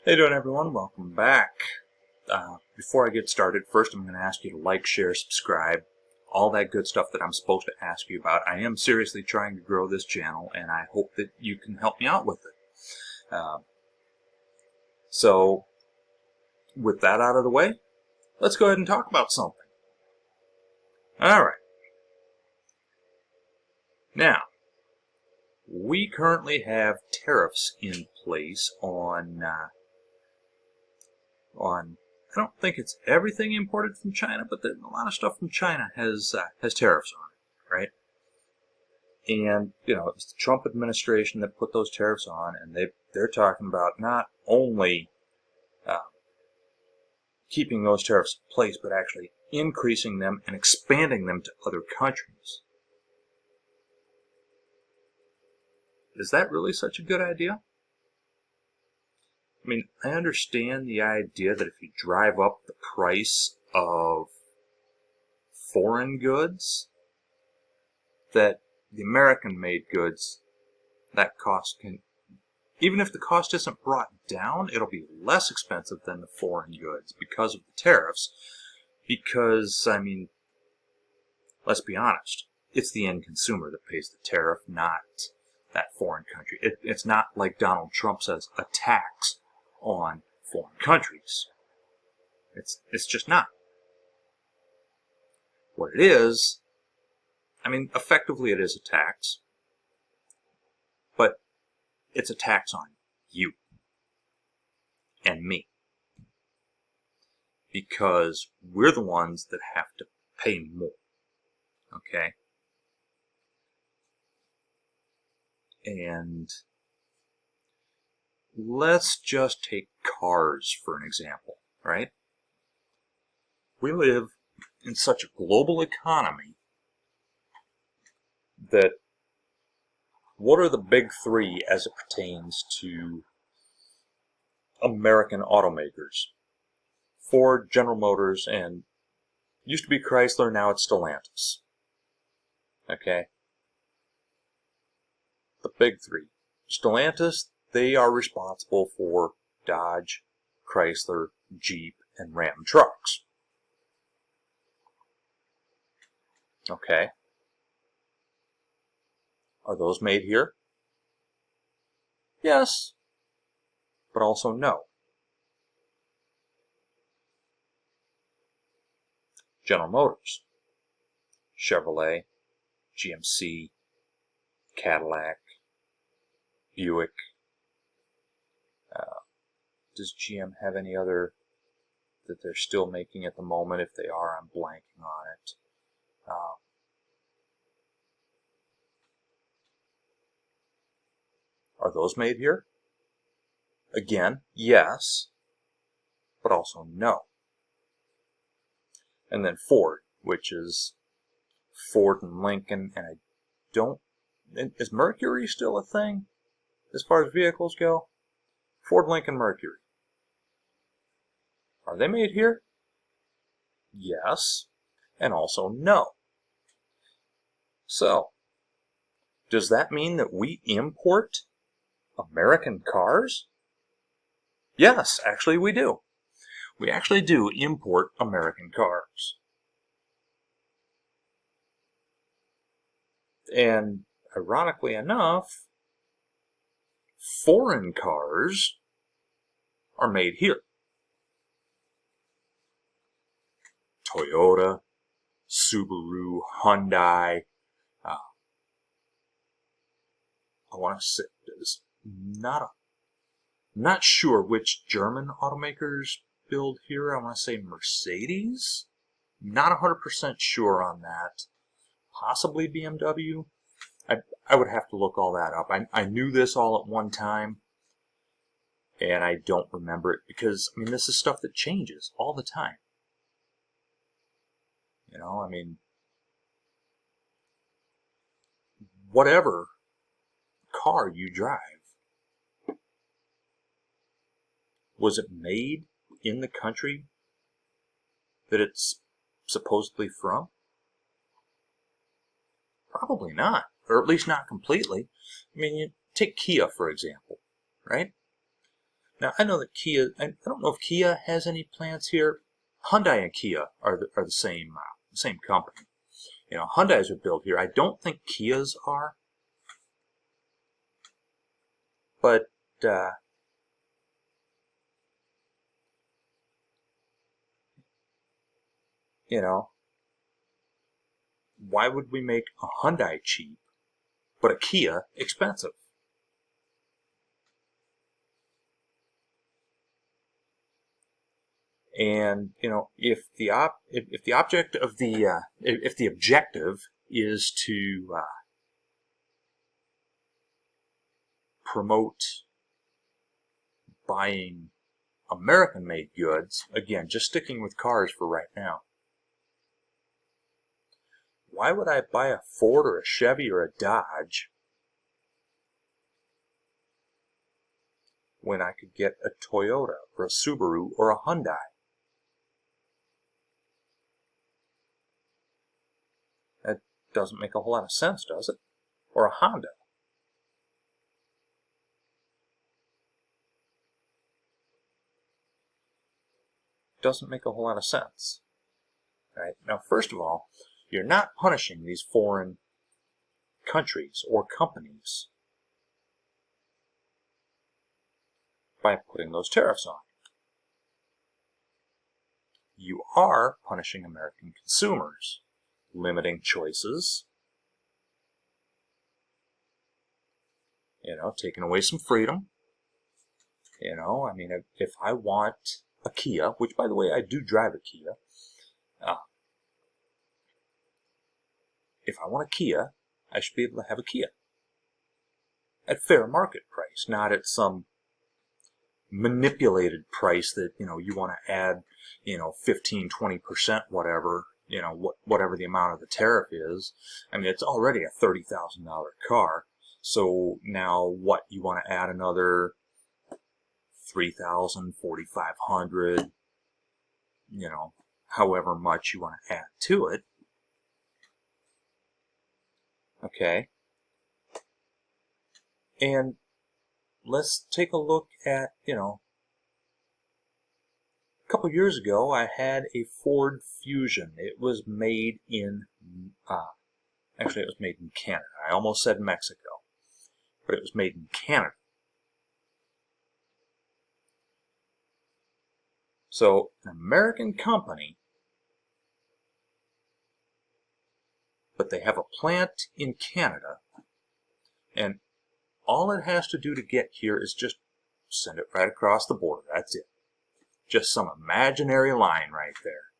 How you doing, everyone? Welcome back. Before I get started, first I'm going to ask you to like, share, subscribe, all that good stuff that I'm supposed to ask you about. I am seriously trying to grow this channel, and I hope that you can help me out with it. So, with that out of the way, let's go ahead and talk about something. Alright. Now, we currently have tariffs in place on I don't think it's everything imported from China, but a lot of stuff from China has tariffs on it, right? And it's the Trump administration that put those tariffs on, and they're talking about not only keeping those tariffs in place, but actually increasing them and expanding them to other countries. Is that really such a good idea? I mean, I understand the idea that if you drive up the price of foreign goods, that the American-made goods, that cost can, even if the cost isn't brought down, it'll be less expensive than the foreign goods because of the tariffs. Because, I mean, let's be honest, it's the end consumer that pays the tariff, not that foreign country. It's not like Donald Trump says, a tax on foreign countries. It's just not. What it is, I mean, effectively it is a tax, but it's a tax on you and me, because we're the ones that have to pay more, okay? And let's just take cars for an example, right? We live in such a global economy that what are the big three as it pertains to American automakers? Ford, General Motors, and used to be Chrysler, now it's Stellantis. Okay? The big three. Stellantis, they are responsible for Dodge, Chrysler, Jeep, and Ram trucks. Okay? Are those made here? Yes, but also no. General Motors, Chevrolet, GMC, Cadillac, Buick. Does GM have any other that they're still making at the moment? If they are, I'm blanking on it. Are those made here? Again, yes, but also no. And then Ford, which is Ford and Lincoln, and I don't... Is Mercury still a thing as far as vehicles go? Ford, Lincoln, Mercury. Are they made here? Yes, and also no. So, does that mean that we import American cars? Yes, actually we do. We actually do import American cars. And ironically enough, foreign cars are made here. Toyota, Subaru, Hyundai. I want to say there's not sure which German automakers build here. I want to say Mercedes. Not 100% sure on that. Possibly BMW. I would have to look all that up. I knew this all at one time, and I don't remember it because, I mean, this is stuff that changes all the time. I mean, whatever car you drive, was it made in the country that it's supposedly from? Probably not, or at least not completely. I mean, you take Kia, for example, right? Now, I know that Kia, I don't know if Kia has any plants here. Hyundai and Kia are the same company. You know, Hyundais are built here. I don't think Kias are, but you know, why would we make a Hyundai cheap, but a Kia expensive? And you know, if the object of the if the objective is to promote buying American-made goods, again, just sticking with cars for right now, why would I buy a Ford or a Chevy or a Dodge when I could get a Toyota or a Subaru or a Hyundai? That doesn't make a whole lot of sense, does it? Or a Honda. Doesn't make a whole lot of sense. All right? Now, first of all, you're not punishing these foreign countries or companies by putting those tariffs on. You are punishing American consumers, limiting choices, you know, taking away some freedom. You know, I mean, if I want a Kia, which, by the way, I do drive a Kia, if I want a Kia, I should be able to have a Kia at fair market price, not at some manipulated price that, you know, you want to add, you know, 15-20%, whatever, you know, whatever the amount of the tariff is. I mean, it's already a $30,000 car. So now what, you want to add another 3,000, 4,500, you know, however much you want to add to it. Okay. And let's take a look at, you know, a couple years ago I had a Ford Fusion. It was made in, actually it was made in Canada. I almost said Mexico, but it was made in Canada. So an American company, but they have a plant in Canada, and all it has to do to get here is just send it right across the border. That's it. Just some imaginary line right there.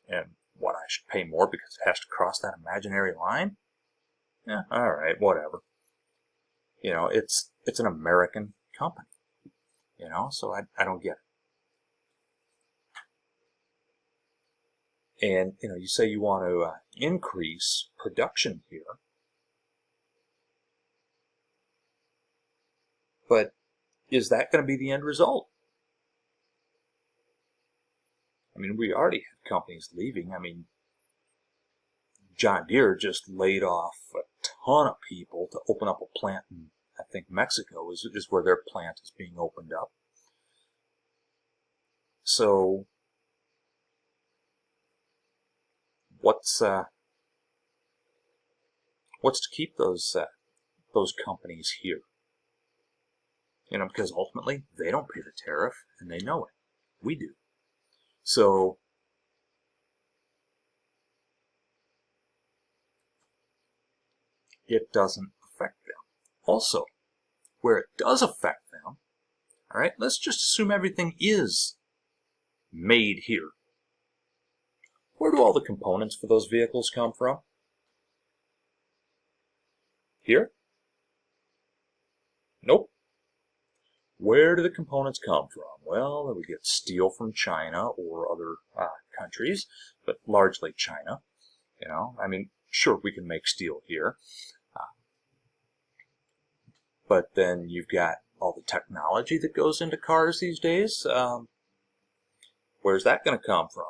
And what, I should pay more because it has to cross that imaginary line? Yeah, all right, whatever. You know, it's an American company. You know, so I don't get it. And, you know, you say you want to increase production here, but is that going to be the end result? I mean, we already have companies leaving. I mean, John Deere just laid off a ton of people to open up a plant in, I think, Mexico is where their plant is being opened up. So what's to keep those companies here? You know, because ultimately they don't pay the tariff and they know it. We do. So it doesn't affect them. Also, where it does affect them, all right, let's just assume everything is made here. Where do all the components for those vehicles come from? Here? Nope. Where do the components come from? Well, we get steel from China or other countries, but largely China. You know, I mean, sure, we can make steel here, but then you've got all the technology that goes into cars these days. Where's that going to come from?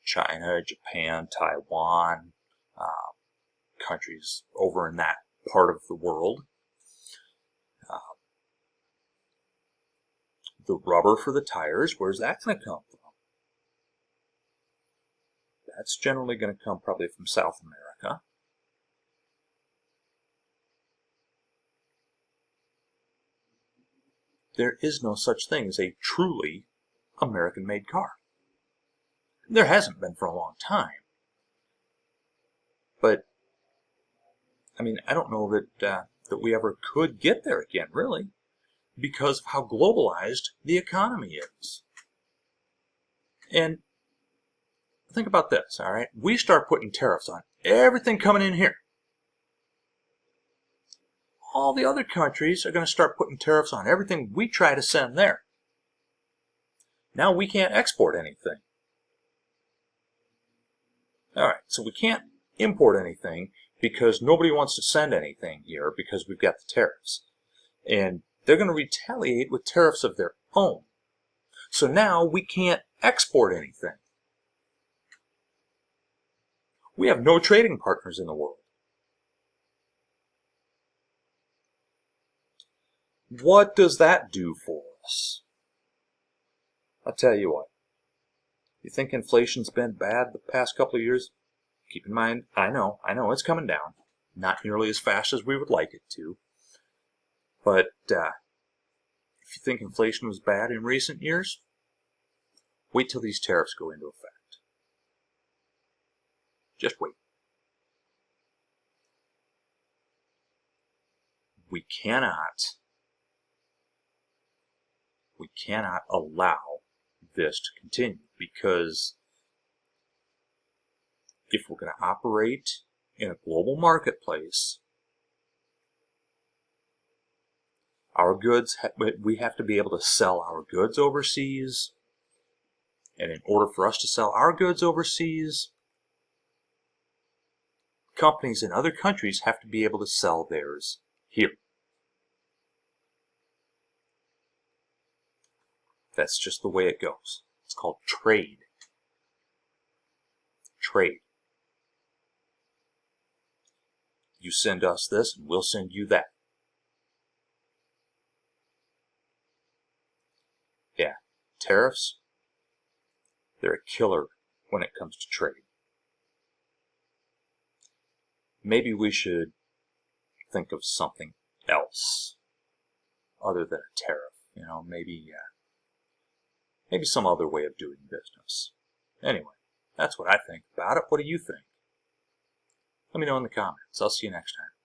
China, Japan, Taiwan, countries over in that part of the world. The rubber for the tires, where's that going to come from? That's generally going to come probably from South America. There is no such thing as a truly American-made car. There hasn't been for a long time. But, I mean, I don't know that we ever could get there again, really, because of how globalized the economy is. And think about this, all right? We start putting tariffs on everything coming in here. All the other countries are going to start putting tariffs on everything we try to send there. Now we can't export anything. All right, so we can't import anything because nobody wants to send anything here because we've got the tariffs. And they're going to retaliate with tariffs of their own. So now we can't export anything. We have no trading partners in the world. What does that do for us? I'll tell you what. You think inflation's been bad the past couple of years? Keep in mind, I know it's coming down. Not nearly as fast as we would like it to. But if you think inflation was bad in recent years, wait till these tariffs go into effect. Just wait. We cannot allow this to continue, because if we're going to operate in a global marketplace, our goods, we have to be able to sell our goods overseas. And in order for us to sell our goods overseas, companies in other countries have to be able to sell theirs here. That's just the way it goes. It's called trade. Trade. You send us this, and we'll send you that. Yeah, tariffs, they're a killer when it comes to trade. Maybe we should think of something else other than a tariff. You know, maybe some other way of doing business. Anyway, that's what I think about it. What do you think? Let me know in the comments. I'll see you next time.